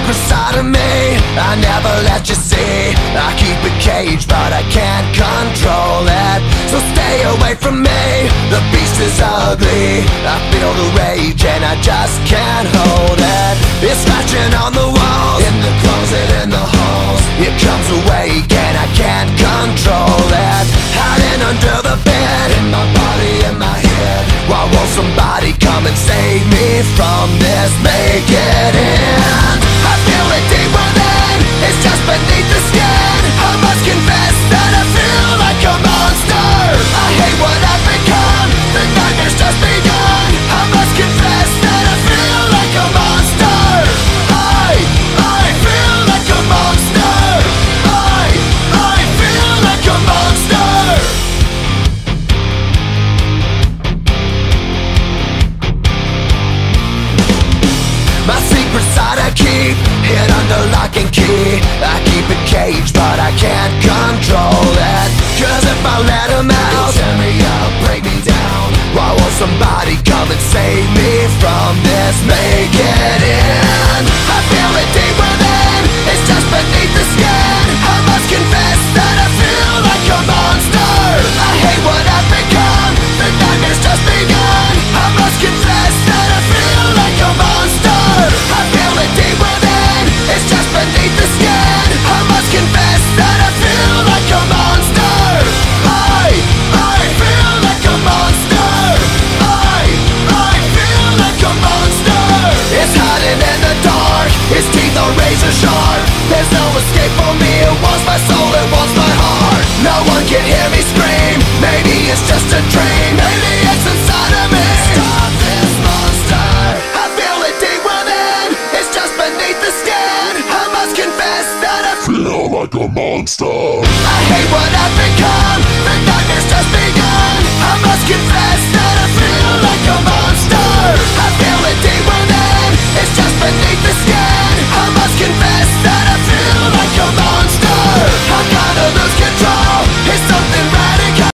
secret side of me I never let you see. I keep it caged but I can't control it. So stay away from me, the beast is ugly. I feel the rage and I just can't hold it. It's scratching on the walls, in the closet, in the halls. It comes awake and I can't control it. Hiding under the bed, in my body, in my head. Why won't somebody come and save me from this? Make it end. I feel it deep within, it's just beneath the skin. I must confess that I feel like a monster. I hate what I've become, the nightmare's just begun. I must confess that I feel like a monster. I feel like a monster. I feel like a monster. My secret side I keep hid under lock and key. I keep it caged but I can't control it. Cause if I let him out, he'll tear me up, break me down. Why won't somebody come and save me from this? Make it end. I feel it deep within, it's just beneath the skin. I must confess that I feel like a monster. I hate what I've become, the nightmare's just begun. I must confess that I feel like a monster. I feel it deep within, it's just beneath the skin. I must confess that I feel like a monster. I feel like a monster. I feel like a monster. It's hiding in the dark, its teeth are razor sharp. There's no escape for me, it wants my soul, it wants my heart. No one can hear me scream, maybe it's just a dream. Maybe it's inside of me. Stop this monster. I feel it deep within, it's just beneath the skin. I must confess that I feel like a monster. I hate what I've become, the nightmare's just begun. I must confess that I feel like a monster. I